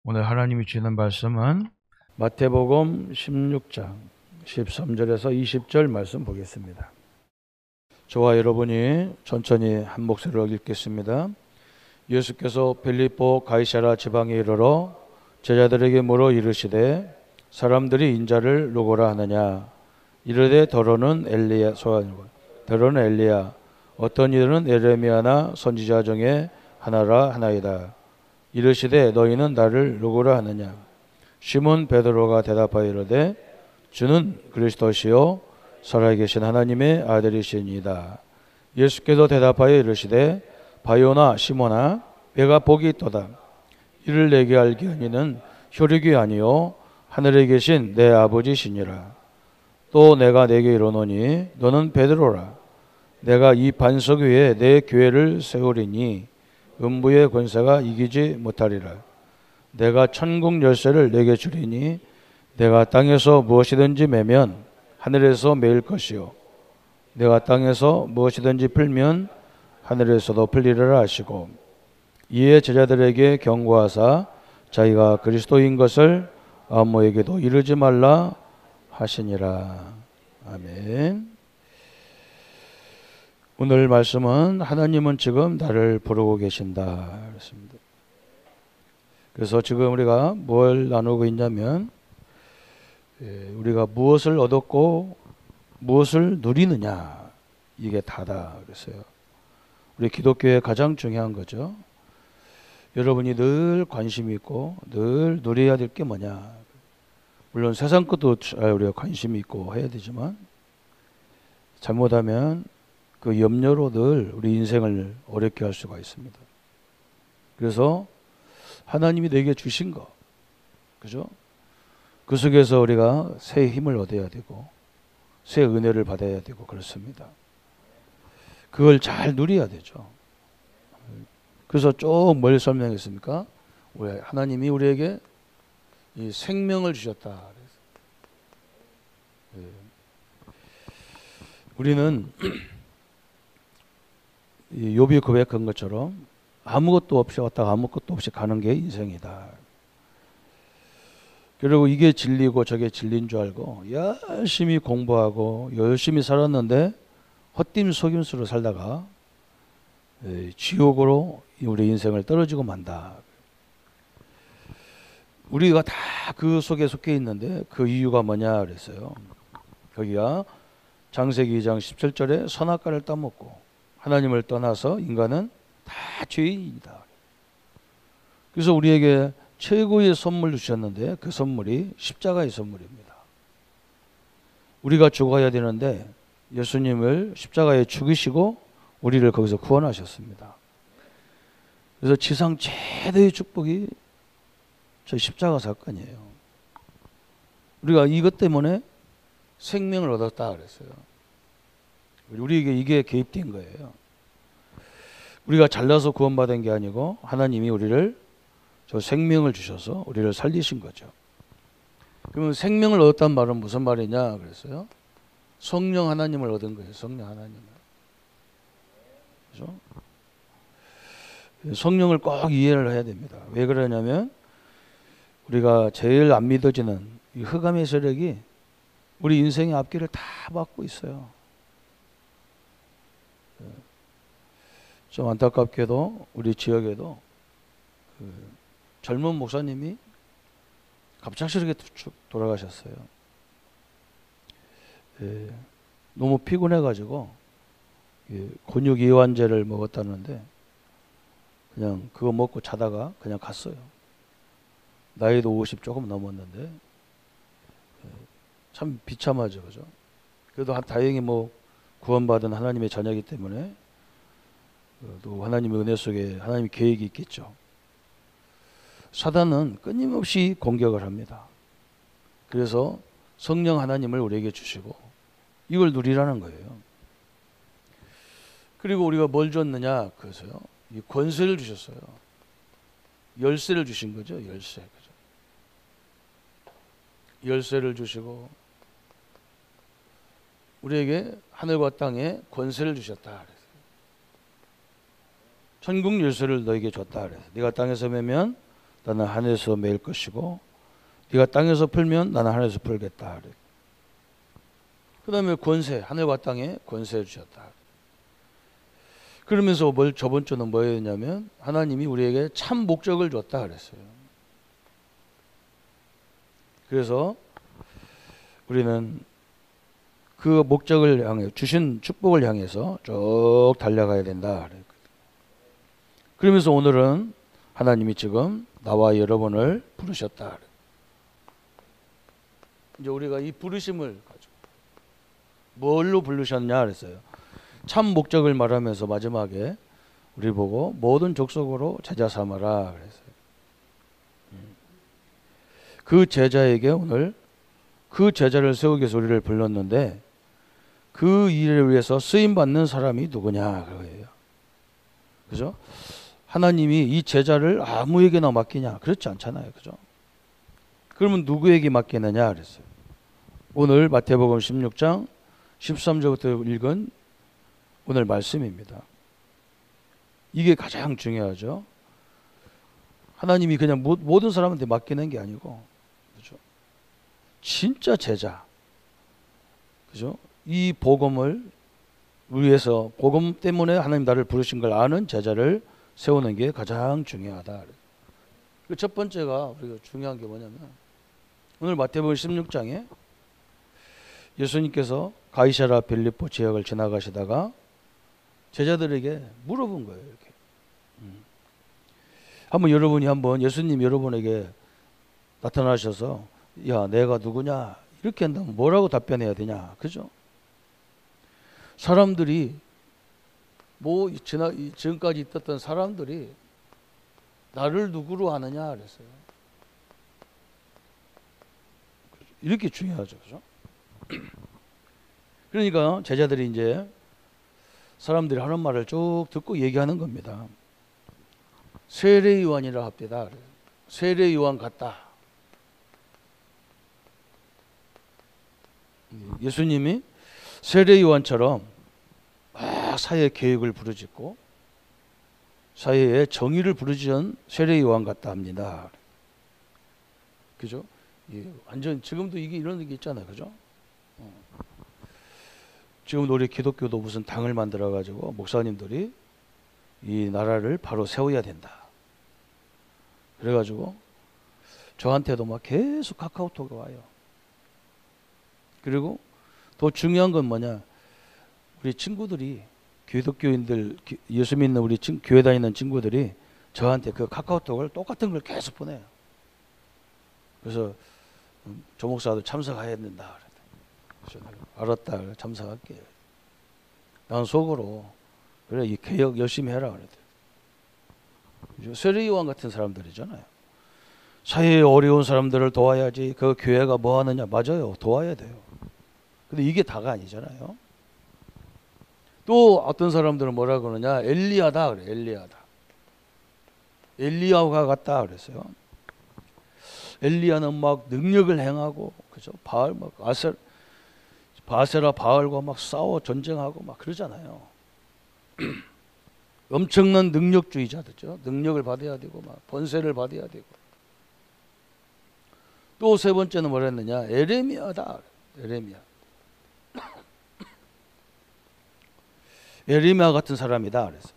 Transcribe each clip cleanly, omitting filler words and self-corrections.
오늘 하나님이 주시는 말씀은 마태복음 16장 13절에서 20절 말씀 보겠습니다. 저와 여러분이 천천히 한 목소리로 읽겠습니다. 예수께서 필립보 가이사랴 지방에 이르러 제자들에게 물어 이르시되 사람들이 인자를 누구라 하느냐. 이르되 더러는 엘리야 더러는 엘리야 어떤 이들은 에레미야나 선지자 중에 하나라 하나이다. 이르시되 너희는 나를 누구라 하느냐. 시몬 베드로가 대답하여 이르되 주는 그리스도시요 살아계신 하나님의 아들이시니이다. 예수께서 대답하여 이르시되 바요나 시몬아 내가 복이 있도다. 이를 내게 알게 하니는 혈육이 아니요 하늘에 계신 내 아버지시니라. 또 내가 내게 이르노니 너는 베드로라. 내가 이 반석 위에 내 교회를 세우리니 음부의 권세가 이기지 못하리라. 내가 천국 열쇠를 내게 주리니 내가 땅에서 무엇이든지 매면 하늘에서 매일 것이요 내가 땅에서 무엇이든지 풀면 하늘에서도 풀리리라 하시고 이에 제자들에게 경고하사 자기가 그리스도인 것을 아무에게도 이르지 말라 하시니라. 아멘. 오늘 말씀은 하나님은 지금 나를 부르고 계신다 그렇습니다. 그래서 지금 우리가 뭘 나누고 있냐면 우리가 무엇을 얻었고 무엇을 누리느냐 이게 다다 그랬어요. 우리 기독교의 가장 중요한 거죠. 여러분이 늘 관심이 있고 늘 누려야 될 게 뭐냐. 물론 세상 것도 우리가 관심이 있고 해야 되지만 잘못하면 그 염려로 늘 우리 인생을 어렵게 할 수가 있습니다. 그래서 하나님이 내게 주신 거, 그죠? 그 속에서 우리가 새 힘을 얻어야 되고, 새 은혜를 받아야 되고, 그렇습니다. 그걸 잘 누려야 되죠. 그래서 좀 뭘 설명했습니까? 하나님이 우리에게 이 생명을 주셨다. 우리는 욥이 고백한 것처럼 아무것도 없이 왔다가 아무것도 없이 가는 게 인생이다. 그리고 이게 진리고 저게 진리인 줄 알고 열심히 공부하고 열심히 살았는데 헛짐 속임수로 살다가 지옥으로 우리 인생을 떨어지고 만다. 우리가 다 그 속에 속해 있는데 그 이유가 뭐냐 그랬어요. 거기가 창세기 2장 17절에 선악과를 따먹고 하나님을 떠나서 인간은 다 죄인이다. 그래서 우리에게 최고의 선물을 주셨는데 그 선물이 십자가의 선물입니다. 우리가 죽어야 되는데 예수님을 십자가에 죽이시고 우리를 거기서 구원하셨습니다. 그래서 지상 최대의 축복이 저 십자가 사건이에요. 우리가 이것 때문에 생명을 얻었다 그랬어요. 우리에게 이게 개입된 거예요. 우리가 잘나서 구원받은 게 아니고 하나님이 우리를 저 생명을 주셔서 우리를 살리신 거죠. 그러면 생명을 얻었단 말은 무슨 말이냐 그랬어요? 성령 하나님을 얻은 거예요. 성령 하나님을. 그렇죠? 성령을 꼭 이해를 해야 됩니다. 왜 그러냐면 우리가 제일 안 믿어지는 이 흑암의 세력이 우리 인생의 앞길을 다 막고 있어요. 좀 안타깝게도 우리 지역에도 그 젊은 목사님이 갑작스럽게 돌아가셨어요. 너무 피곤해가지고 근육 이완제를 먹었다는데 그냥 그거 먹고 자다가 그냥 갔어요. 나이도 50 조금 넘었는데 참 비참하죠, 그죠? 그래도 다행히 뭐 구원받은 하나님의 자녀이기 때문에 또 하나님의 은혜 속에 하나님의 계획이 있겠죠. 사단은 끊임없이 공격을 합니다. 그래서 성령 하나님을 우리에게 주시고 이걸 누리라는 거예요. 그리고 우리가 뭘 줬느냐 그래서요. 이 권세를 주셨어요. 열쇠를 주신 거죠. 열쇠. 그죠? 열쇠를 주시고 우리에게 하늘과 땅에 권세를 주셨다 그랬어요. 천국 열쇠를 너에게 줬다 그랬어요. 네가 땅에서 매면 나는 하늘에서 매일 것이고 네가 땅에서 풀면 나는 하늘에서 풀겠다. 그 다음에 권세, 하늘과 땅에 권세 주셨다. 그러면서 저번 주는 뭐였냐면 하나님이 우리에게 참 목적을 줬다 그랬어요. 그래서 우리는 그 목적을 향해 주신 축복을 향해서 쭉 달려가야 된다. 그러면서 오늘은 하나님이 지금 나와 여러분을 부르셨다. 이제 우리가 이 부르심을 가지고 뭘로 부르셨냐 그랬어요. 참 목적을 말하면서 마지막에 우리 보고 모든 족속으로 제자 삼아라 그랬어요. 그 제자에게 오늘 그 제자를 세우기 위해서 우리를 불렀는데 그 일을 위해서 쓰임 받는 사람이 누구냐 그거예요. 그죠? 하나님이 이 제자를 아무에게나 맡기냐? 그렇지 않잖아요. 그죠? 그러면 누구에게 맡기느냐 그랬어요. 오늘 마태복음 16장 13절부터 읽은 오늘 말씀입니다. 이게 가장 중요하죠. 하나님이 그냥 모든 사람한테 맡기는 게 아니고, 그죠? 진짜 제자, 그죠? 이 복음을 위해서 복음 때문에 하나님 나를 부르신 걸 아는 제자를 세우는 게 가장 중요하다. 그 첫 번째가 우리가 중요한 게 뭐냐면 오늘 마태복음 16장에 예수님께서 가이사랴 빌립보 지역을 지나가시다가 제자들에게 물어본 거예요. 이렇게. 한번 예수님 여러분에게 나타나셔서 야 내가 누구냐 이렇게 한다면 뭐라고 답변해야 되냐, 그죠? 사람들이 지금까지 있었던 사람들이 나를 누구로 아느냐 그랬어요. 이렇게 중요하죠, 그죠? 그러니까 제자들이 이제 사람들이 하는 말을 쭉 듣고 얘기하는 겁니다. 세례 요한이라 합디다. 세례 요한 같다. 예수님이 세례 요한처럼 막 사회의 계획을 부르짖고 사회의 정의를 부르짖은 세례 요한 같다 합니다. 그죠? 완전 지금도 이게 이런 게 있잖아요, 그죠? 지금도 우리 기독교도 무슨 당을 만들어 가지고 목사님들이 이 나라를 바로 세워야 된다. 그래가지고 저한테도 막 계속 카카오톡이 와요. 그리고 더 중요한 건 뭐냐? 우리 친구들이 기독교인들 예수 믿는 우리 교회 다니는 친구들이 저한테 그 카카오톡을 똑같은 걸 계속 보내요. 그래서 조 목사도 참석해야 된다. 그래서 알았다. 참석할게. 난 속으로 그래 이 개혁 열심히 해라 그랬대. 세례 요한 같은 사람들이잖아요. 사회에 어려운 사람들을 도와야지 그 교회가 뭐 하느냐. 맞아요. 도와야 돼요. 근데 이게 다가 아니잖아요. 또 어떤 사람들은 뭐라 그러냐. 엘리야다 그래. 엘리야다. 엘리야가 같다 그랬어요. 엘리야는 막 능력을 행하고 그죠? 바세라 바알과 막 싸워 전쟁하고 막 그러잖아요. 엄청난 능력주의자들죠. 능력을 받아야 되고 막 번세를 받아야 되고. 또 세 번째는 뭐라 했느냐? 에레미야다. 에레미야. 에레미야 같은 사람이다 그래서.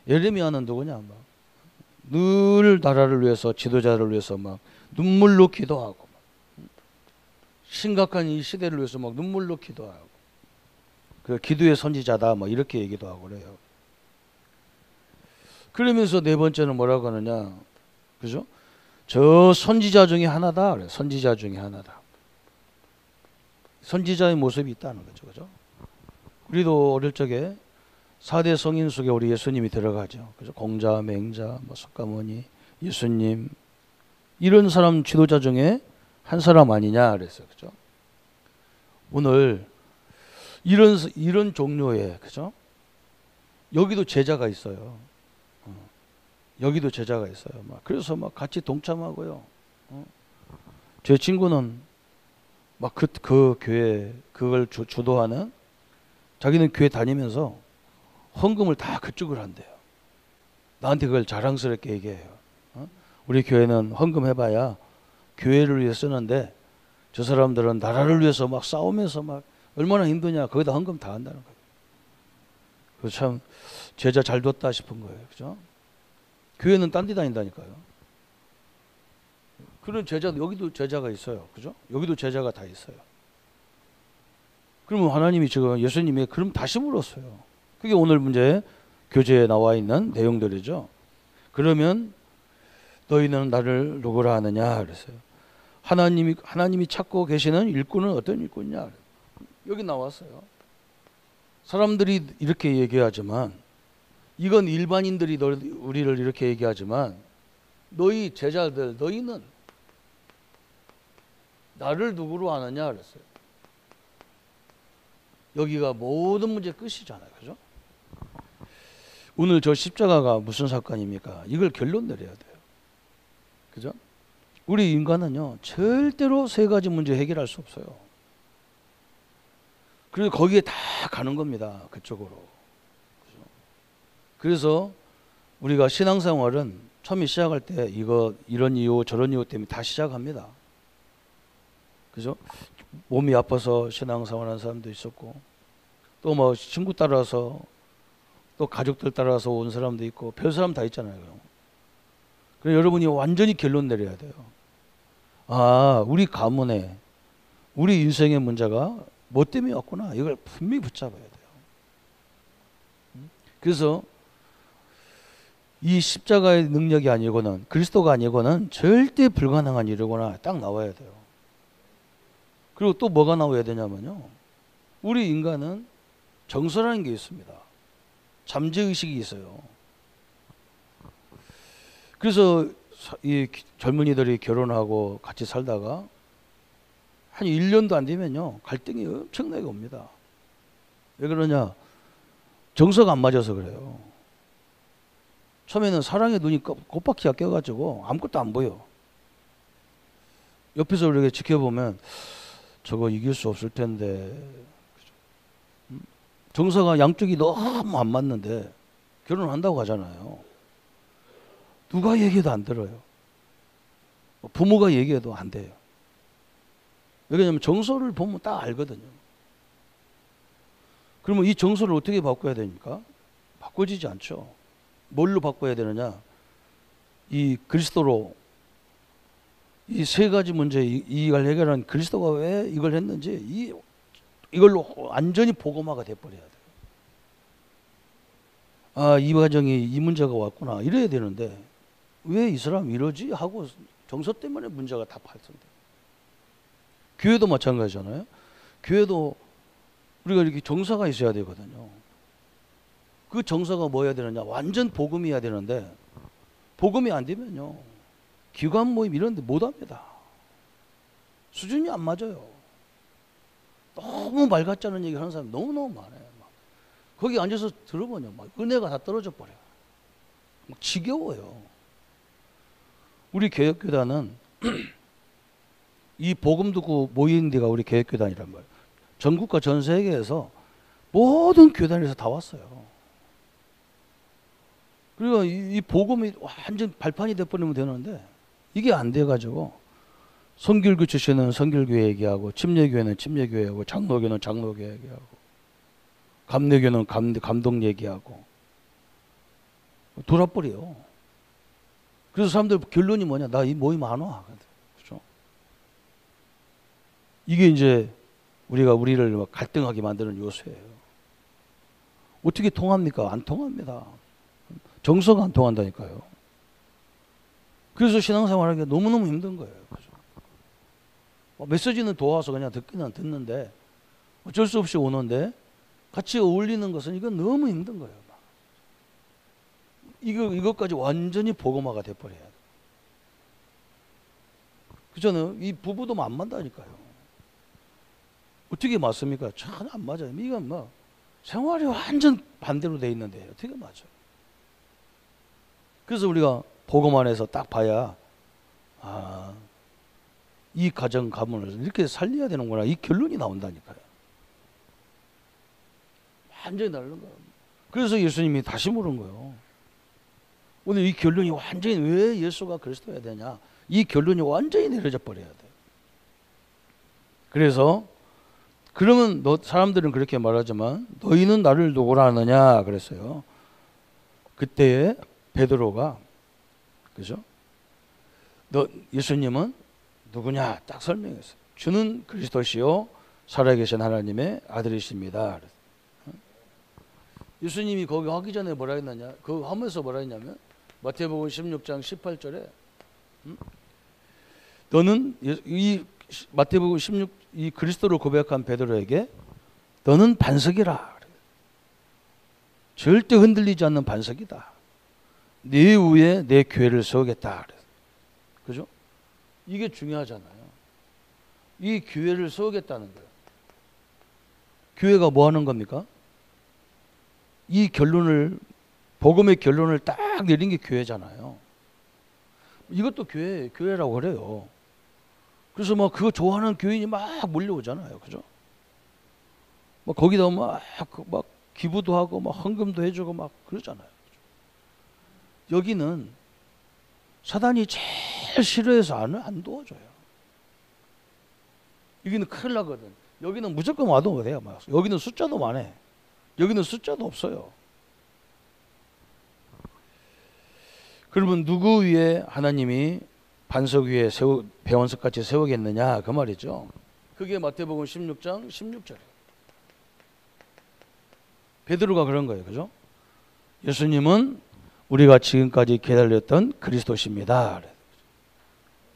에레미야는 누구냐? 막 늘 나라를 위해서 지도자를 위해서 막 눈물로 기도하고 막 심각한 이 시대를 위해서 막 눈물로 기도하고 그 기도의 선지자다 뭐 이렇게 얘기도 하고 그래요. 그러면서 네 번째는 뭐라고 하느냐, 그죠? 저 선지자 중에 하나다 그래. 선지자 중에 하나다. 선지자의 모습이 있다는 거죠, 그죠? 우리도 어릴 적에 4대 성인 속에 우리 예수님이 들어가죠. 그죠? 공자, 맹자, 뭐 석가모니, 예수님 이런 사람 지도자 중에 한 사람 아니냐 그랬어요, 그죠? 오늘 이런 종류의 그죠? 여기도 제자가 있어요. 여기도 제자가 있어요. 막 그래서 막 같이 동참하고요. 제 친구는 막 그 교회 그걸 주도하는 자기는 교회 다니면서 헌금을 다 그쪽으로 한대요. 나한테 그걸 자랑스럽게 얘기해요. 우리 교회는 헌금해봐야 교회를 위해 쓰는데 저 사람들은 나라를 위해서 막 싸우면서 막 얼마나 힘드냐. 거기다 헌금 다 한다는 거예요. 그래서 참 제자 잘 뒀다 싶은 거예요. 그죠? 교회는 딴 데 다닌다니까요. 그런 제자, 여기도 제자가 있어요. 그죠? 여기도 제자가 다 있어요. 그러면 하나님이 지금 예수님이 그럼 다시 물었어요. 그게 오늘 문제 교재에 나와 있는 내용들이죠. 그러면 너희는 나를 누구라 하느냐 그랬어요. 하나님이 찾고 계시는 일꾼은 어떤 일꾼이냐. 여기 나왔어요. 사람들이 이렇게 얘기하지만, 이건 일반인들이 우리를 이렇게 얘기하지만, 너희 제자들, 너희는 나를 누구로 아느냐 그랬어요. 여기가 모든 문제 끝이잖아요. 그죠? 오늘 저 십자가가 무슨 사건입니까? 이걸 결론 내려야 돼요. 그죠? 우리 인간은요, 절대로 세 가지 문제 해결할 수 없어요. 그래서 거기에 다 가는 겁니다. 그쪽으로. 그죠? 그래서 우리가 신앙생활은 처음에 시작할 때 이런 이유 저런 이유 때문에 다 시작합니다. 그죠? 몸이 아파서 신앙생활 하는 사람도 있었고, 또 뭐 친구 따라서, 또 가족들 따라서 온 사람도 있고, 별 사람 다 있잖아요. 그래서 여러분이 완전히 결론 내려야 돼요. 아, 우리 가문에, 우리 인생의 문제가 뭐 때문에 왔구나. 이걸 분명히 붙잡아야 돼요. 그래서 이 십자가의 능력이 아니고는, 그리스도가 아니고는 절대 불가능한 일이구나 딱 나와야 돼요. 그리고 또 뭐가 나와야 되냐면요, 우리 인간은 정서라는 게 있습니다. 잠재의식이 있어요. 그래서 이 젊은이들이 결혼하고 같이 살다가 한 1년도 안 되면요, 갈등이 엄청나게 옵니다. 왜 그러냐? 정서가 안 맞아서 그래요. 처음에는 사랑의 눈이 곱박히가 껴가지고 아무것도 안 보여. 옆에서 이렇게 지켜보면 저거 이길 수 없을 텐데. 정서가 양쪽이 너무 안 맞는데 결혼한다고 하잖아요. 누가 얘기해도 안 들어요. 부모가 얘기해도 안 돼요. 왜냐하면 정서를 보면 딱 알거든요. 그러면 이 정서를 어떻게 바꿔야 되니까? 바꿔지지 않죠. 뭘로 바꿔야 되느냐? 이 그리스도로 이 세 가지 문제 이걸 해결한 그리스도가 왜 이걸 했는지 이걸로 완전히 복음화가 돼버려야 돼요. 아, 이 과정이 이 문제가 왔구나 이래야 되는데 왜 이 사람 이러지 하고 정서 때문에 문제가 다 발생돼요. 교회도 마찬가지잖아요. 교회도 우리가 이렇게 정서가 있어야 되거든요. 그 정서가 뭐여야 되느냐? 완전 복음이어야 되는데 복음이 안 되면요, 기관 모임 이런 데 못 합니다. 수준이 안 맞아요. 너무 말 같지 않은 얘기 하는 사람이 너무너무 많아요. 막. 거기 앉아서 들어보면 막 은혜가 다 떨어져 버려요. 막 지겨워요. 우리 개혁교단은 이 복음 듣고 모인 데가 우리 개혁교단이란 말이에요. 전국과 전 세계에서 모든 교단에서 다 왔어요. 그리고 이 복음이 완전 발판이 돼버리면 되는데 이게 안 돼가지고 성결교 출신은 성결교회 얘기하고, 침례교회는 침례교회하고, 장로교는 장로교회 얘기하고, 감리교는 감동 얘기하고 돌아버려요. 그래서 사람들 결론이 뭐냐? 나 이 모임 안 와. 그렇죠? 이게 이제 우리를 갈등하게 만드는 요소예요. 어떻게 통합니까? 안 통합니다. 정서가 안 통한다니까요. 그래서 신앙생활하기가 너무너무 힘든 거예요. 그죠? 메시지는 도와서 그냥 듣기는 듣는데 어쩔 수 없이 오는데 같이 어울리는 것은 이건 너무 힘든 거예요. 이것까지 완전히 복음화가 돼버려야 돼요. 그잖아요. 이 부부도 안 맞다니까요. 어떻게 맞습니까? 전혀 안 맞아요. 이건 뭐 생활이 완전 반대로 돼 있는데 어떻게 맞아요? 그래서 우리가 복음 안에서 딱 봐야 이 가정 가문을 이렇게 살려야 되는구나, 이 결론이 나온다니까요. 완전히 다른 거예요. 그래서 예수님이 다시 물은 거예요. 오늘 이 결론이 완전히 왜 예수가 그리스도여야 되냐? 이 결론이 완전히 내려져 버려야 돼. 그래서 그러면 사람들은 그렇게 말하지만 너희는 나를 누구라 하느냐 그랬어요. 그때에 베드로가 그죠? 예수님은 누구냐 딱 설명했어요. 주는 그리스도시요 살아계신 하나님의 아들이십니다. 예수님이 거기 하기 전에 뭐라 했느냐? 그 하면서 뭐라 했냐면 마태복음 16장 18절에 너는 이 마태복음 16 이 그리스도를 고백한 베드로에게 너는 반석이라. 절대 흔들리지 않는 반석이다. 네 위에 내 교회를 세우겠다. 그죠? 이게 중요하잖아요. 이 교회를 세우겠다는 거예요. 교회가 뭐 하는 겁니까? 이 결론을 복음의 결론을 딱 내린 게 교회잖아요. 이것도 교회라고 그래요. 그래서 막 그거 좋아하는 교인이 막 몰려오잖아요. 그죠? 막 거기다 막 기부도 하고 막 헌금도 해주고 막 그러잖아요. 여기는 사단이 제일 싫어해서 안 도와줘요. 여기는 큰일 나거든. 여기는 무조건 와도 못해요. 여기는 숫자도 많아. 여기는 숫자도 없어요. 그러면 누구 위에 하나님이 반석 위에 배원석같이 세우겠느냐 그 말이죠. 그게 마태복음 16장 16절이에요. 베드로가 그런 거예요. 그죠? 예수님은 우리가 지금까지 기다렸던 그리스도십니다.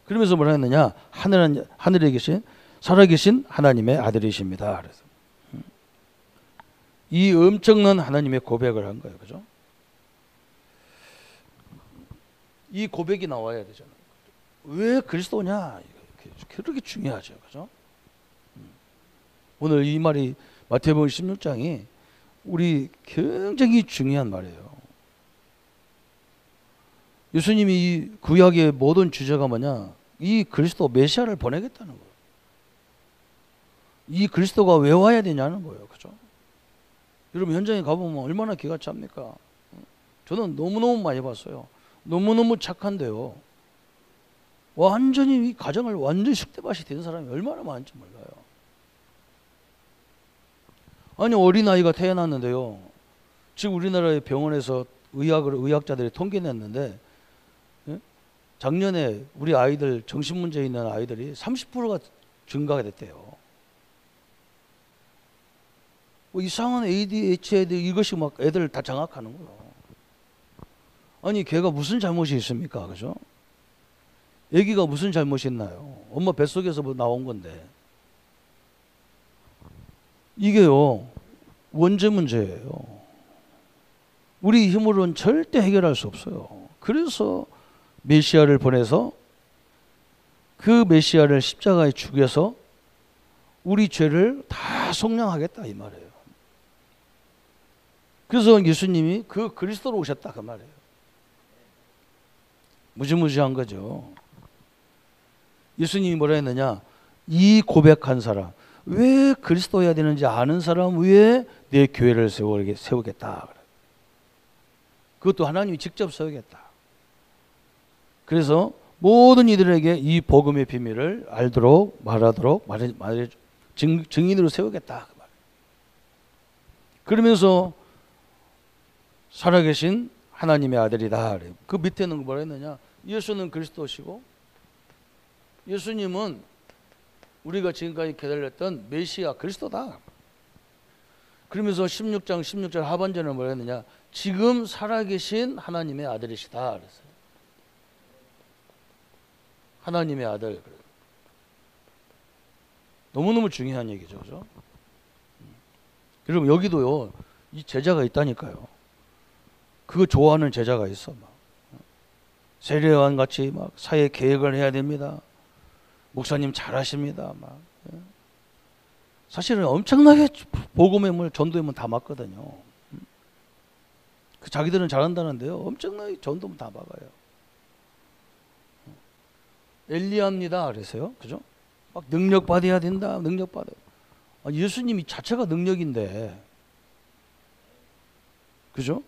그러면서 뭐라 했느냐? 하늘에 계신 살아계신 하나님의 아들이십니다. 그래서 이 엄청난 하나님의 고백을 한 거예요. 그죠? 이 고백이 나와야 되잖아요. 왜 그리스도냐? 그렇게 중요하죠. 그죠? 오늘 이 말이 마태복음 16장이 우리 굉장히 중요한 말이에요. 예수님이 이 구약의 모든 주제가 뭐냐? 이 그리스도 메시아를 보내겠다는 거예요. 이 그리스도가 왜 와야 되냐는 거예요. 그죠? 여러분 현장에 가보면 얼마나 기가 찹니까? 저는 너무너무 많이 봤어요. 너무너무 착한데요. 완전히 이 가정을 완전히 쑥대밭이 된 사람이 얼마나 많은지 몰라요. 아니 어린아이가 태어났는데요. 지금 우리나라의 병원에서 의학자들이 통계냈는데 작년에 우리 아이들 정신문제 있는 아이들이 30%가 증가가 됐대요. 뭐 이상한 ADHD 이것이 막 애들 다 장악하는 거예요. 아니 걔가 무슨 잘못이 있습니까? 그죠? 애기가 무슨 잘못이 있나요? 엄마 뱃속에서 뭐 나온 건데. 이게요 원죄 문제예요. 우리 힘으로는 절대 해결할 수 없어요. 그래서 메시아를 보내서 그 메시아를 십자가에 죽여서 우리 죄를 다 속량하겠다 이 말이에요. 그래서 예수님이 그 그리스도로 오셨다 그 말이에요. 무지무지한 거죠. 예수님이 뭐라 했느냐? 이 고백한 사람, 왜 그리스도여야 되는지 아는 사람 위에 내 교회를 세우겠다. 그것도 하나님이 직접 세우겠다. 그래서 모든 이들에게 이 복음의 비밀을 알도록 말하도록 증인으로 세우겠다. 그러면서 살아계신 하나님의 아들이다. 그 밑에는 뭐라 했느냐? 예수는 그리스도시고 예수님은 우리가 지금까지 기다렸던 메시아 그리스도다. 그러면서 16장 16절 하반절은 뭐라 했느냐? 지금 살아계신 하나님의 아들이시다. 그랬어요. 하나님의 아들. 너무너무 중요한 얘기죠. 그죠? 여러분 여기도요. 이 제자가 있다니까요. 그거 좋아하는 제자가 있어. 막. 세례요한 같이 막 사회 계획을 해야 됩니다. 목사님 잘하십니다. 막. 사실은 엄청나게 복음의 물, 전도의 문 다 맞거든요. 그 자기들은 잘한다는데요. 엄청나게 전도문 다 막아요. 엘리야입니다. 그래서요. 그죠? 막 능력 받아야 된다. 능력 받아요. 예수님이 자체가 능력인데. 그죠?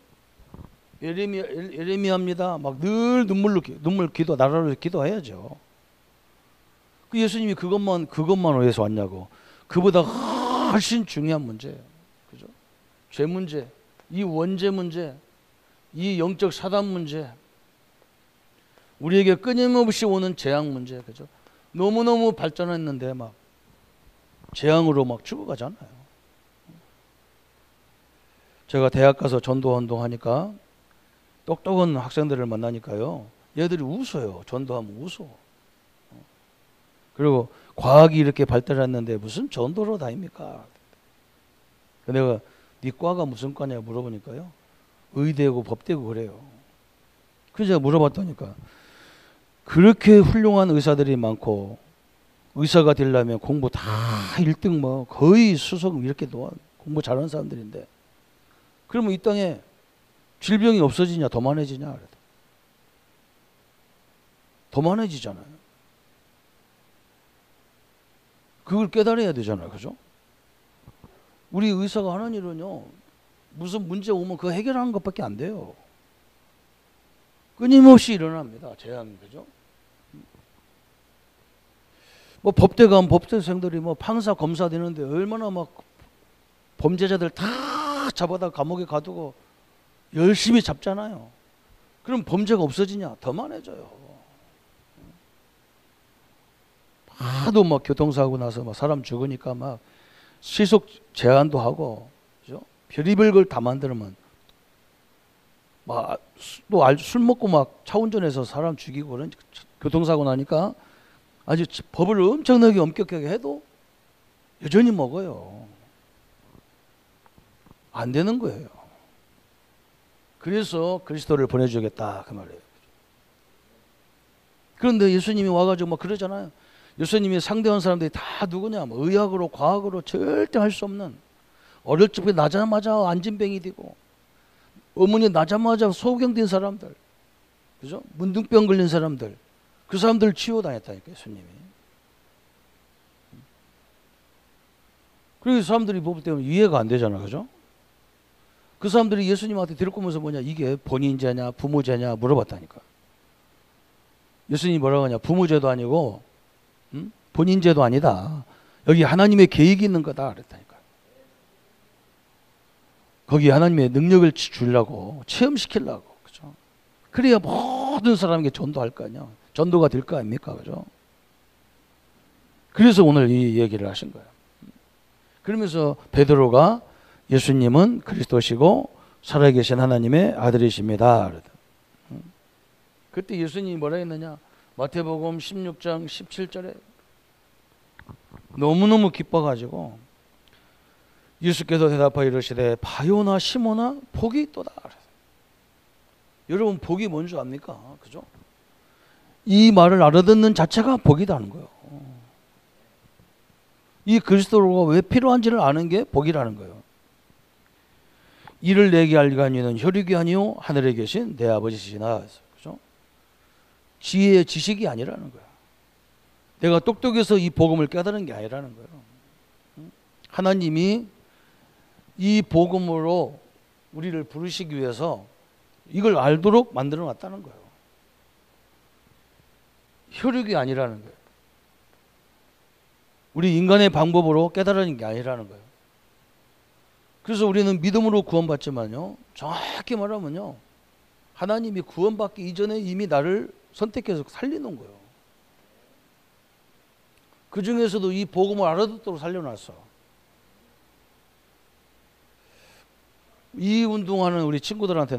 예레미야입니다. 막 늘 눈물 기도 나라로 기도해야죠. 그 예수님이 그것만 위해서 왔냐고. 그보다 훨씬 중요한 문제예요. 그죠? 죄 문제, 이 원죄 문제, 이 영적 사단 문제, 우리에게 끊임없이 오는 재앙 문제, 그죠? 너무너무 발전했는데 막 재앙으로 막 죽어가잖아요. 제가 대학 가서 전도 운동하니까 똑똑한 학생들을 만나니까요, 얘들이 웃어요. 전도하면 웃어. 그리고 과학이 이렇게 발달했는데 무슨 전도로 다닙니까? 내가 네 과가 무슨 과냐 물어보니까요, 의대고 법대고 그래요. 그래서 제가 물어봤다니까, 그렇게 훌륭한 의사들이 많고 의사가 되려면 공부 다 1등 뭐 거의 수석 이렇게 공부 잘하는 사람들인데, 그러면 이 땅에 질병이 없어지냐 더 많아지냐? 그래도 더 많아지잖아요. 그걸 깨달아야 되잖아요. 그죠? 우리 의사가 하는 일은요, 무슨 문제 오면 그거 해결하는 것밖에 안 돼요. 끊임없이 일어납니다. 재앙이. 그죠? 뭐 법대 가면 법대생들이 뭐 판사 검사 되는데 얼마나 막 범죄자들 다 잡아다 감옥에 가두고 열심히 잡잖아요. 그럼 범죄가 없어지냐? 더 많아져요. 하도 막 교통사고 나서 막 사람 죽으니까 막 시속 제한도 하고, 그죠? 별의별 걸 다 만들면 막 또 술 먹고 막 차 운전해서 사람 죽이고 그런 교통사고 나니까 아주 법을 엄청나게 엄격하게 해도 여전히 먹어요. 안 되는 거예요. 그래서 그리스도를 보내주겠다 그 말이에요. 그런데 예수님이 와가지고 막 그러잖아요. 예수님이 상대한 사람들이 다 누구냐? 뭐 의학으로 과학으로 절대 할 수 없는, 어릴 적에 나자마자 안진병이 되고 어머니 나자마자 소경된 사람들, 그죠? 문둥병 걸린 사람들, 그 사람들을 치워 다녔다니까 예수님이. 그래서 사람들이 볼 때는 이해가 안 되잖아, 그죠? 그 사람들이 예수님한테 데리고 오면서 뭐냐, 이게 본인죄냐 부모죄냐 물어봤다니까. 예수님이 뭐라고 하냐, 부모죄도 아니고 본인죄도 아니다. 여기 하나님의 계획이 있는 거다 그랬다니까. 거기 하나님의 능력을 주려고, 체험시키려고, 그죠? 그래야 모든 사람에게 전도할 거 아니야. 전도가 될 거 아닙니까, 그죠? 그래서 오늘 이 얘기를 하신 거예요. 그러면서 베드로가 예수님은 그리스도시고 살아계신 하나님의 아들이십니다. 그때 예수님이 뭐라 했느냐? 마태복음 16장 17절에 너무너무 기뻐가지고 예수께서 대답하여 이르시되 바요나 시모나 복이 있도다. 여러분, 복이 뭔 줄 압니까? 그죠? 이 말을 알아듣는 자체가 복이라는 거예요. 이 그리스도가 왜 필요한지를 아는 게 복이라는 거예요. 이를 내게 알게 한 이는 혈육이 아니요 하늘에 계신 내 아버지시나. 그죠? 지혜의 지식이 아니라는 거예요. 내가 똑똑해서 이 복음을 깨달은 게 아니라는 거예요. 하나님이 이 복음으로 우리를 부르시기 위해서 이걸 알도록 만들어 놨다는 거예요. 혈육이 아니라는 거예요. 우리 인간의 방법으로 깨달은 게 아니라는 거예요. 그래서 우리는 믿음으로 구원받지만요, 정확히 말하면요, 하나님이 구원받기 이전에 이미 나를 선택해서 살려놓은 거예요. 그 중에서도 이 복음을 알아듣도록 살려놨어. 이 운동하는 우리 친구들한테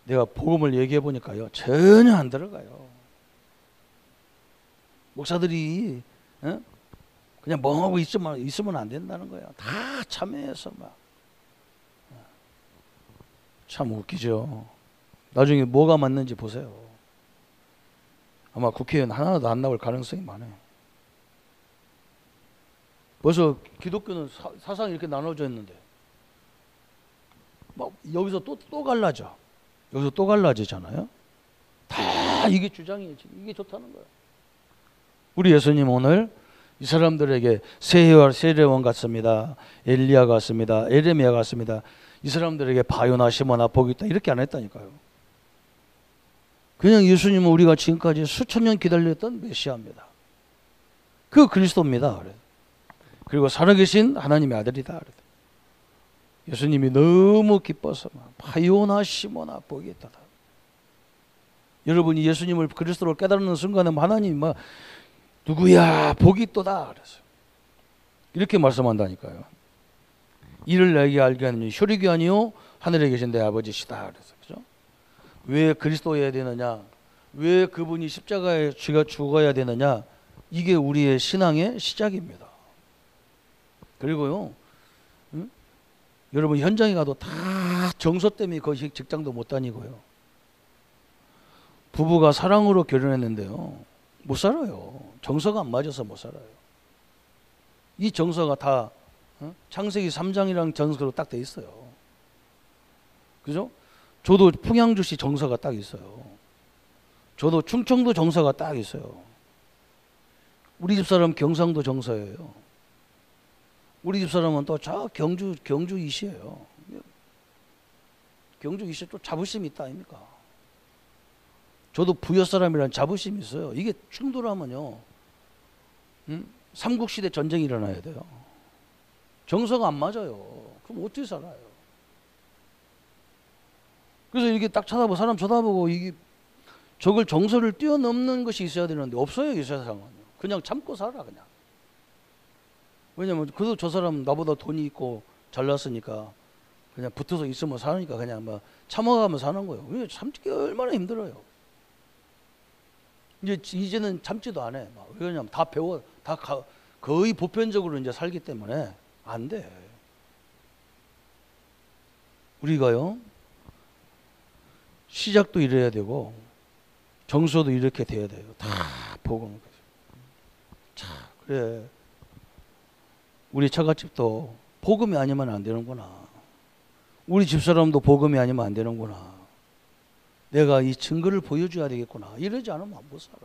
내가 복음을 얘기해 보니까요, 전혀 안 들어가요. 목사들이 그냥 멍하고 있으면 안 된다는 거예요. 다 참여해서 막. 참 웃기죠. 나중에 뭐가 맞는지 보세요. 아마 국회의원 하나도 안 나올 가능성이 많아요. 벌써 기독교는 사상이 이렇게 나눠져 있는데 막 여기서 또 갈라져. 여기서 또 갈라지잖아요. 다 이게 주장이에요. 이게 좋다는 거예요. 우리 예수님 오늘 이 사람들에게 세례원 같습니다. 엘리야 같습니다. 에레미야 같습니다. 이 사람들에게 바요나 시모나 복이 있다 이렇게 안 했다니까요. 그냥 예수님은 우리가 지금까지 수천 년 기다렸던 메시아입니다. 그 그리스도입니다. 그리고 살아계신 하나님의 아들이다. 예수님이 너무 기뻐서 바요나 시모나 복이 있다. 여러분이 예수님을 그리스도로 깨달는 순간에 하나님이 막 누구야 복이 있도다 그랬어요. 이렇게 말씀한다니까요. 이를 내게 알게 하는 혈육이 아니요 하늘에 계신 내 아버지시다 그래서 그죠? 왜 그리스도여야 되느냐? 왜 그분이 십자가에 죽어야 되느냐? 이게 우리의 신앙의 시작입니다. 그리고요, 여러분 현장에 가도 다 정서 때문에 거기 직장도 못 다니고요. 부부가 사랑으로 결혼했는데요, 못 살아요. 정서가 안 맞아서 못 살아요. 이 정서가 다 창세기 3장이랑 정서로 딱 돼 있어요. 그죠? 저도 평양주시 정서가 딱 있어요. 저도 충청도 정서가 딱 있어요. 우리 집사람 경상도 정서예요. 우리 집사람은 또 저 경주 이시예요. 경주 이시 또 자부심이 있다 아닙니까? 저도 부여 사람이란 자부심이 있어요. 이게 충돌하면요, 삼국시대 전쟁이 일어나야 돼요. 정서가 안 맞아요. 그럼 어떻게 살아요? 그래서 이렇게 딱 쳐다보고 사람 쳐다보고 이게 저걸 정서를 뛰어넘는 것이 있어야 되는데 없어요. 이 세상은 그냥 참고 살아 그냥. 왜냐면 그래도 저 사람 나보다 돈이 있고 잘났으니까 그냥 붙어서 있으면 사니까 그냥 막 참아가며 사는 거예요. 왜 참기 얼마나 힘들어요. 이제는 참지도 안 해. 왜냐면 다 배워, 거의 보편적으로 이제 살기 때문에 안 돼. 우리가요, 시작도 이래야 되고 정서도 이렇게 돼야 돼요. 다 복음. 자, 그래. 우리 처갓집도 복음이 아니면 안 되는구나. 우리 집사람도 복음이 아니면 안 되는구나. 내가 이 증거를 보여줘야 되겠구나. 이러지 않으면 못 살아.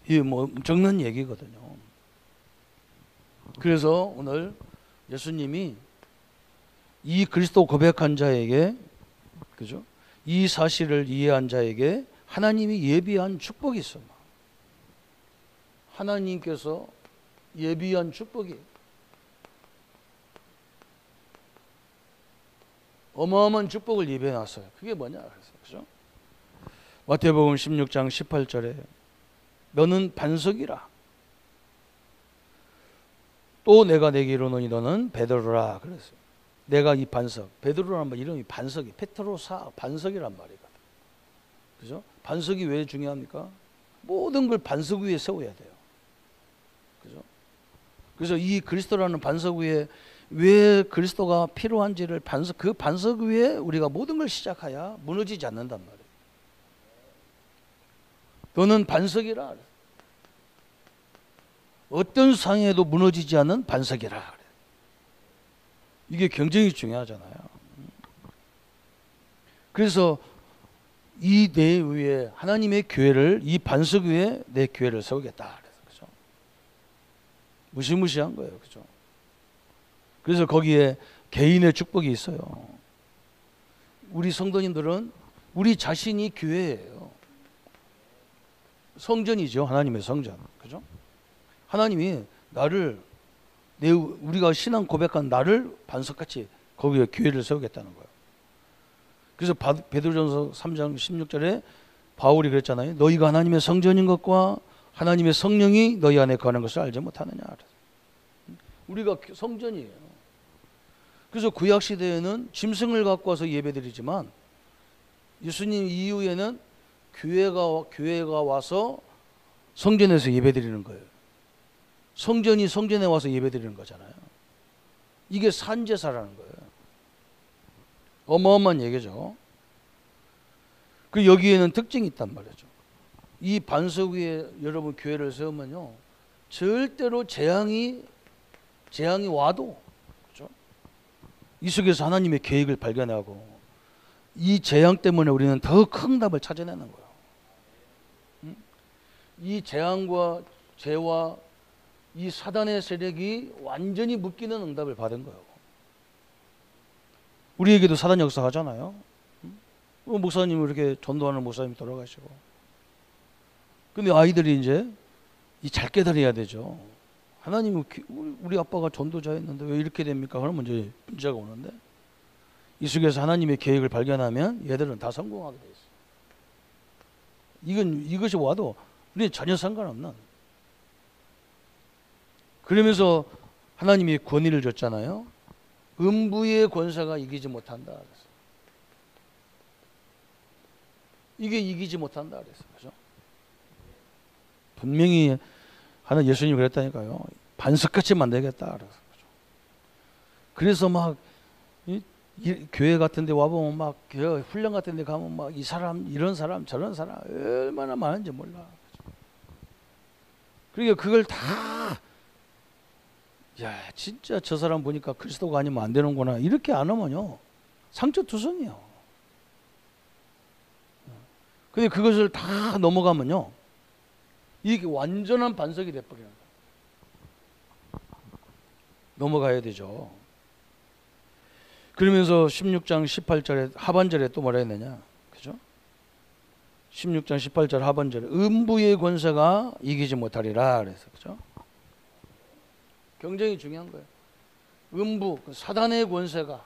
이게 뭐 적는 얘기거든요. 그래서 오늘 예수님이 이 그리스도 고백한 자에게, 그죠? 이 사실을 이해한 자에게 하나님이 예비한 축복이 있어. 하나님께서 예비한 축복이 어마어마한 축복을 예비해 놨어요. 그게 뭐냐? 그죠? 마태복음 16장 18절에 너는 반석이라. 또 내가 내게 이르노니 너는 베드로라 그랬어요. 내가 이 반석, 베드로란 말 이름이 반석이 페트로사 반석이란 말이거든. 그죠? 반석이 왜 중요합니까? 모든 걸 반석 위에 세워야 돼요. 그죠? 그래서 이 그리스도라는 반석 위에 왜 그리스도가 필요한지를 그 반석 위에 우리가 모든 걸 시작해야 무너지지 않는단 말이에요. 너는 반석이라. 어떤 상해에도 무너지지 않는 반석이라. 이게 굉장히 중요하잖아요. 그래서 이 내 위에 하나님의 교회를, 이 반석 위에 내 교회를 세우겠다. 그죠? 무시무시한 거예요. 그죠? 그래서 거기에 개인의 축복이 있어요. 우리 성도님들은 우리 자신이 교회예요. 성전이죠. 하나님의 성전. 그죠? 하나님이 나를, 우리가 신앙 고백한 나를 반석같이 거기에 교회를 세우겠다는 거예요. 그래서 베드로전서 3장 16절에 바울이 그랬잖아요. 너희가 하나님의 성전인 것과 하나님의 성령이 너희 안에 거하는 것을 알지 못하느냐. 우리가 성전이에요. 그래서 구약 시대에는 짐승을 갖고 와서 예배드리지만 예수님 이후에는 교회가 와서 성전에서 예배드리는 거예요. 성전이 성전에 와서 예배드리는 거잖아요. 이게 산제사라는 거예요. 어마어마한 얘기죠. 그 여기에는 특징이 있단 말이죠. 이 반석 위에 여러분 교회를 세우면요, 절대로 재앙이 와도, 그렇죠? 이 속에서 하나님의 계획을 발견하고 이 재앙 때문에 우리는 더 큰 답을 찾아내는 거예요. 이 재앙과 죄와 이 사단의 세력이 완전히 묶이는 응답을 받은 거예요. 우리에게도 사단 역사하잖아요. 목사님 이렇게 전도하는 목사님이 돌아가시고. 근데 아이들이 이제 잘 깨달아야 되죠. 하나님은 우리 아빠가 전도자였는데 왜 이렇게 됩니까? 그러면 이제 문제가 오는데 이 속에서 하나님의 계획을 발견하면 얘들은 다 성공하게 돼 있어요. 이것이 와도 우리는 전혀 상관없는. 그러면서 하나님이 권위를 줬잖아요. 음부의 권세가 이기지 못한다 그랬어요. 이게 이기지 못한다 그랬어요. 그죠? 분명히 하나 예수님이 그랬다니까요. 반석같이 만들겠다 그랬어요. 그래서 막 교회 같은 데 와보면 막 훈련 같은 데 가면 막 이 사람 이런 사람 저런 사람 얼마나 많은지 몰라. 그러니까 그걸 다 야 진짜 저 사람 보니까 그리스도가 아니면 안 되는구나 이렇게 안 하면요 상처투성이요. 근데 그것을 다 넘어가면요 이게 완전한 반석이 돼버려요. 넘어가야 되죠. 그러면서 16장 18절에 하반절에 또 뭐라 했느냐, 그죠? 16장 18절 하반절에 음부의 권세가 이기지 못하리라 그래서, 그죠? 굉장히 중요한 거예요. 음부, 사단의 권세가,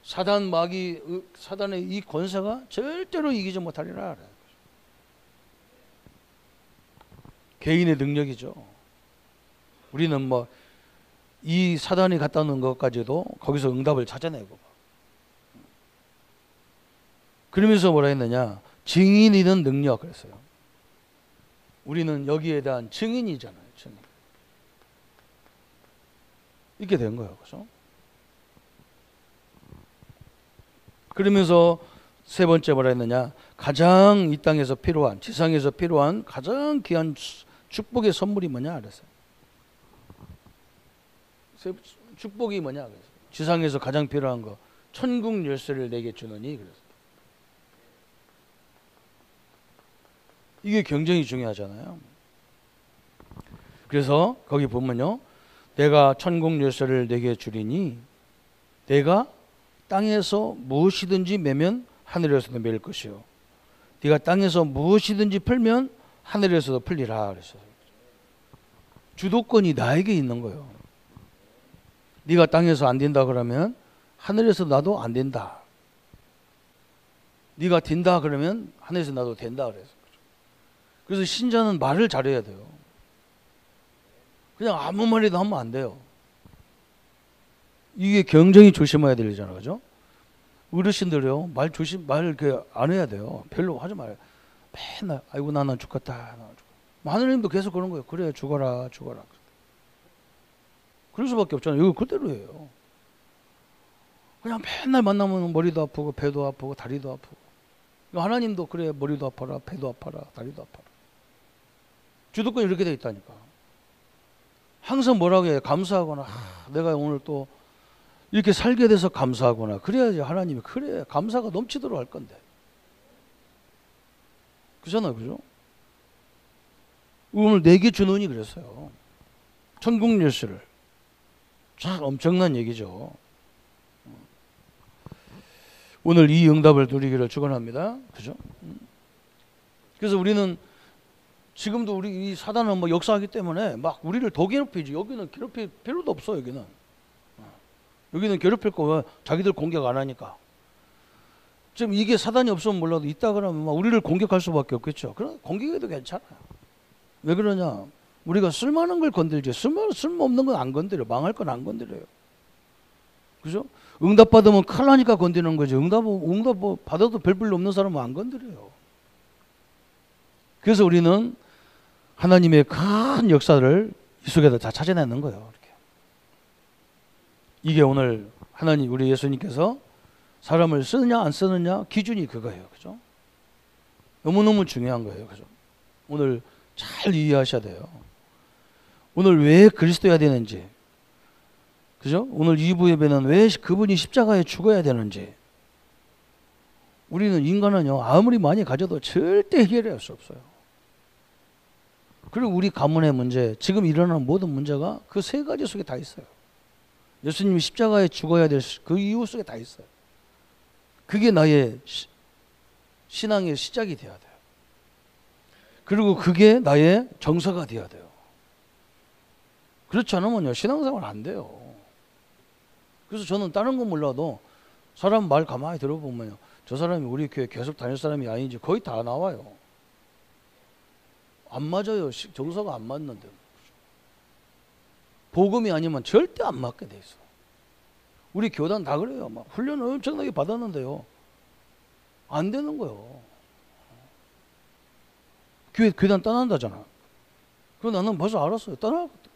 사단의 이 권세가 절대로 이기지 못하리라 그래요. 개인의 능력이죠. 우리는 뭐 이 사단이 갖다 놓은 것까지도 거기서 응답을 찾아내고. 그러면서 뭐라 했느냐, 증인이든 능력 그랬어요. 우리는 여기에 대한 증인이잖아요. 증인. 이렇게 된 거예요. 그죠? 그러면서 세 번째 뭐라 했느냐, 가장 이 땅에서 필요한, 지상에서 필요한 가장 귀한 축복의 선물이 뭐냐 그랬어요. 축복이 뭐냐 그랬어요. 지상에서 가장 필요한 거, 천국 열쇠를 내게 주느니 그랬어요. 이게 굉장히 중요하잖아요. 그래서 거기 보면요, 내가 천국 열쇠를 내게 주리니 내가 땅에서 무엇이든지 매면 하늘에서도 매일 것이요, 네가 땅에서 무엇이든지 풀면 하늘에서도 풀리라 그랬어요. 주도권이 나에게 있는 거예요. 네가 땅에서 안 된다 그러면 하늘에서 나도 안 된다. 네가 된다 그러면 하늘에서 나도 된다 그래서. 그래서 신자는 말을 잘해야 돼요. 그냥 아무 말이나 하면 안 돼요. 이게 굉장히 조심해야 될 일이잖아요. 그죠? 어르신들이요, 말 이렇게 안 해야 돼요. 별로 하지 말아요. 맨날 아이고 나는 죽겠다. 하느님도 계속 그런 거예요. 그래 죽어라. 그럴 수밖에 없잖아요. 이거 그대로예요. 그냥 맨날 만나면 머리도 아프고 배도 아프고 다리도 아프고. 하나님도 그래, 머리도 아파라, 배도 아파라, 다리도 아파라. 주도권이 이렇게 돼 있다니까. 항상 뭐라고 해요? 감사하거나, 내가 오늘 또 이렇게 살게 돼서 감사하구나. 그래야지 하나님이 그래 감사가 넘치도록 할 건데. 그잖아요. 그죠? 오늘 내게 주노니 그랬어요. 천국 열쇠를. 참 엄청난 얘기죠. 오늘 이 응답을 누리기를 축원합니다. 그죠? 그래서 우리는 지금도 우리 이 사단은 뭐 역사하기 때문에 막 우리를 더 괴롭히지. 여기는 괴롭힐 필요도 없어. 여기는 괴롭힐 거 자기들 공격 안 하니까. 지금 이게 사단이 없으면 몰라도 있다 그러면 막 우리를 공격할 수밖에 없겠죠. 그럼 공격해도 괜찮아요. 왜 그러냐? 우리가 쓸만한 걸 건들지 쓸모없는 건 안 건드려. 망할 건 안 건드려요. 그죠? 응답 받으면 큰일 나니까 건드리는 거지. 응답 받아도 별 볼일 없는 사람은 안 건드려요. 그래서 우리는 하나님의 큰 역사를 이 속에다 다 찾아내는 거예요. 이렇게. 이게 오늘 하나님, 우리 예수님께서 사람을 쓰느냐 안 쓰느냐 기준이 그거예요. 그죠? 너무너무 중요한 거예요. 그죠? 오늘 잘 이해하셔야 돼요. 오늘 왜 그리스도여야 되는지, 그죠? 오늘 2부 예배는 왜 그분이 십자가에 죽어야 되는지. 우리는 인간은요, 아무리 많이 가져도 절대 해결할 수 없어요. 그리고 우리 가문의 문제, 지금 일어나는 모든 문제가 그 세 가지 속에 다 있어요. 예수님이 십자가에 죽어야 될 그 이유 속에 다 있어요. 그게 나의 신앙의 시작이 돼야 돼요. 그리고 그게 나의 정서가 돼야 돼요. 그렇지 않으면요, 신앙생활 안 돼요. 그래서 저는 다른 건 몰라도 사람 말 가만히 들어보면요, 저 사람이 우리 교회 계속 다닐 사람이 아닌지 거의 다 나와요. 안 맞아요. 정서가 안 맞는데. 복음이 아니면 절대 안 맞게 돼 있어. 우리 교단 다 그래요. 막 훈련을 엄청나게 받았는데요, 안 되는 거예요. 교단 떠난다잖아. 그거 나는 벌써 알았어요. 떠나거든.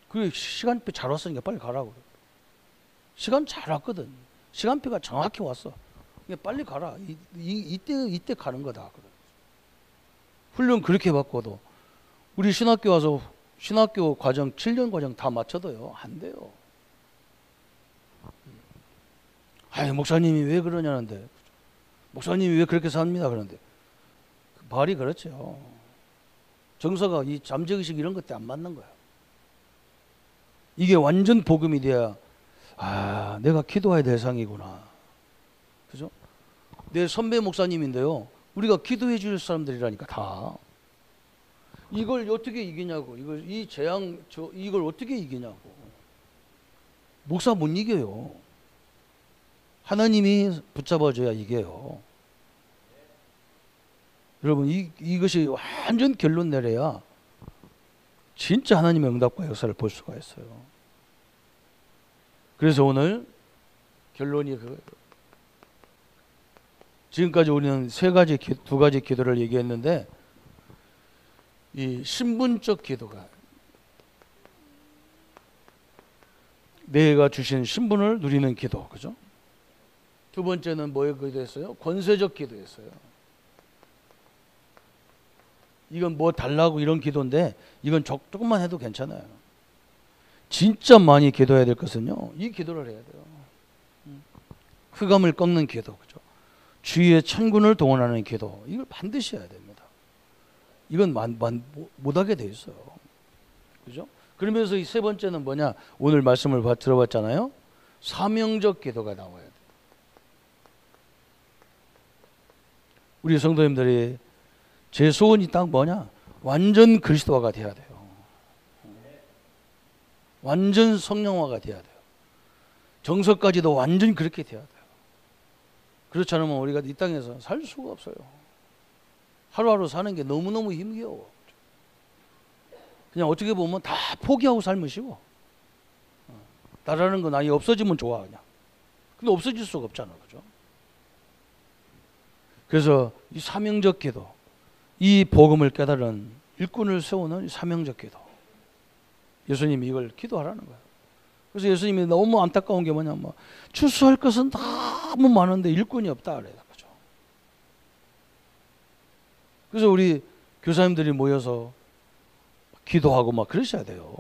그래, 시간표 잘 왔으니까 빨리 가라고. 시간 잘 왔거든. 시간표가 정확히 왔어. 빨리 가라. 이때 가는 거다. 훈련 그렇게 받고도 우리 신학교 와서 신학교 과정 7년 과정 다 맞춰도요, 안 돼요. 아이, 목사님이 왜 그러냐는데, 목사님이 왜 그렇게 삽니다 그런데 말이 그렇죠. 정서가 이 잠재의식 이런 것 때문에 안 맞는 거예요. 이게 완전 복음이 돼야, 아, 내가 기도할 대상이구나. 그죠? 내 선배 목사님인데요, 우리가 기도해 줄 사람들이라니까 다. 이걸 어떻게 이기냐고. 이 재앙, 이걸 어떻게 이기냐고. 목사 못 이겨요. 하나님이 붙잡아줘야 이겨요. 여러분, 이것이 완전 결론 내려야 진짜 하나님의 응답과 역사를 볼 수가 있어요. 그래서 오늘 결론이 그거예요. 지금까지 우리는 두 가지 기도를 얘기했는데, 이 신분적 기도가, 내가 주신 신분을 누리는 기도, 그죠? 두 번째는 뭐에 기도했어요? 권세적 기도였어요. 이건 뭐 달라고 이런 기도인데, 이건 조금만 해도 괜찮아요. 진짜 많이 기도해야 될 것은요, 이 기도를 해야 돼요. 흑암을 꺾는 기도, 그죠? 주위의 천군을 동원하는 기도, 이걸 반드시 해야 됩니다. 이건 못하게 돼 있어요. 그죠? 그러면서 이 세 번째는 뭐냐? 오늘 말씀을 들어봤잖아요. 사명적 기도가 나와야 돼요. 우리 성도님들이 제 소원이 딱 뭐냐? 완전 그리스도화가 돼야 돼요. 완전 성령화가 돼야 돼요. 정서까지도 완전 그렇게 돼야 돼요. 그렇지 않으면 우리가 이 땅에서 살 수가 없어요. 하루하루 사는 게 너무너무 힘겨워. 그냥 어떻게 보면 다 포기하고 살면 쉬워. 나라는 건 아예 없어지면 좋아, 그냥. 근데 없어질 수가 없잖아, 그죠? 그래서 이 사명적 기도, 이 복음을 깨달은 일꾼을 세우는 사명적 기도, 예수님이 이걸 기도하라는 거예요. 그래서 예수님이 너무 안타까운 게 뭐냐면, 추수할 것은 너무 많은데 일꾼이 없다 그래요, 그죠? 그래서 우리 교사님들이 모여서 기도하고 막 그러셔야 돼요.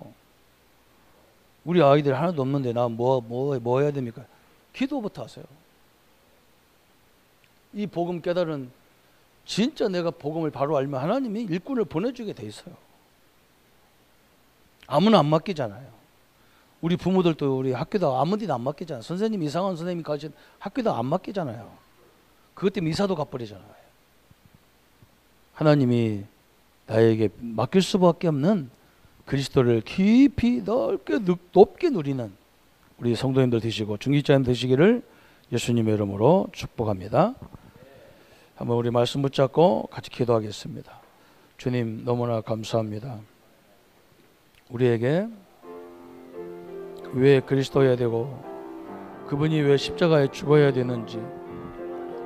우리 아이들 하나도 없는데 나 뭐 해야 됩니까? 기도부터 하세요. 이 복음 깨달은, 진짜 내가 복음을 바로 알면 하나님이 일꾼을 보내주게 돼 있어요. 아무나 안 맡기잖아요. 우리 부모들도 우리 학교도 아무 데나 안 맡기잖아요. 선생님, 이상한 선생님이 가신 학교도 안 맡기잖아요. 그것 때문에 이사도 가버리잖아요. 하나님이 나에게 맡길 수밖에 없는 그리스도를 깊이 높게 누리는 우리 성도님들 되시고 중직자님 되시기를 예수님의 이름으로 축복합니다. 한번 우리 말씀 붙잡고 같이 기도하겠습니다. 주님, 너무나 감사합니다. 우리에게 왜 그리스도여야 되고 그분이 왜 십자가에 죽어야 되는지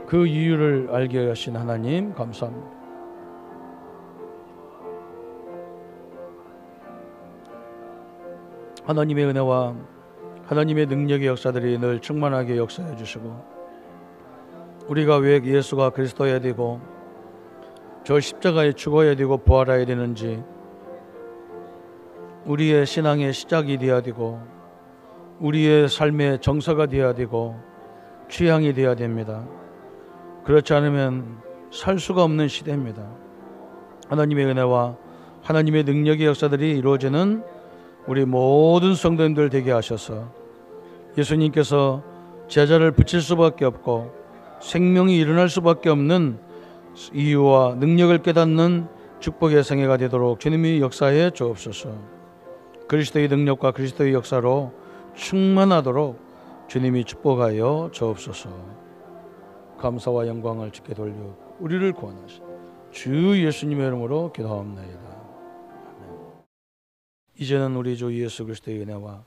그 이유를 알게 하신 하나님 감사합니다. 하나님의 은혜와 하나님의 능력의 역사들이 늘 충만하게 역사해 주시고, 우리가 왜 예수가 그리스도여야 되고 저 십자가에 죽어야 되고 부활해야 되는지, 우리의 신앙의 시작이 되어야 되고 우리의 삶의 정서가 되어야 되고 취향이 되어야 됩니다. 그렇지 않으면 살 수가 없는 시대입니다. 하나님의 은혜와 하나님의 능력의 역사들이 이루어지는 우리 모든 성도님들 되게 하셔서 예수님께서 제자를 붙일 수밖에 없고 생명이 일어날 수밖에 없는 이유와 능력을 깨닫는 축복의 생애가 되도록 주님이 역사해 주옵소서. 그리스도의 능력과 그리스도의 역사로 충만하도록 주님이 축복하여 주옵소서. 감사와 영광을 주께 돌려 우리를 구원하시오 주 예수님의 이름으로 기도하옵나이다. 아멘. 이제는 우리 주 예수 그리스도의 은혜와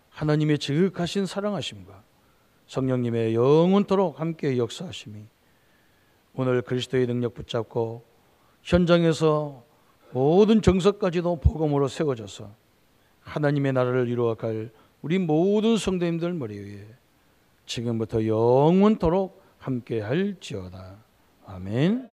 하나님의 지극하신 사랑하심과 성령님의 영원토록 함께 역사하심이 오늘 그리스도의 능력 붙잡고 현장에서 모든 정석까지도 복음으로 세워져서 하나님의 나라를 이루어갈 우리 모든 성도님들 머리 위에 지금부터 영원토록 함께 할지어다. 아멘.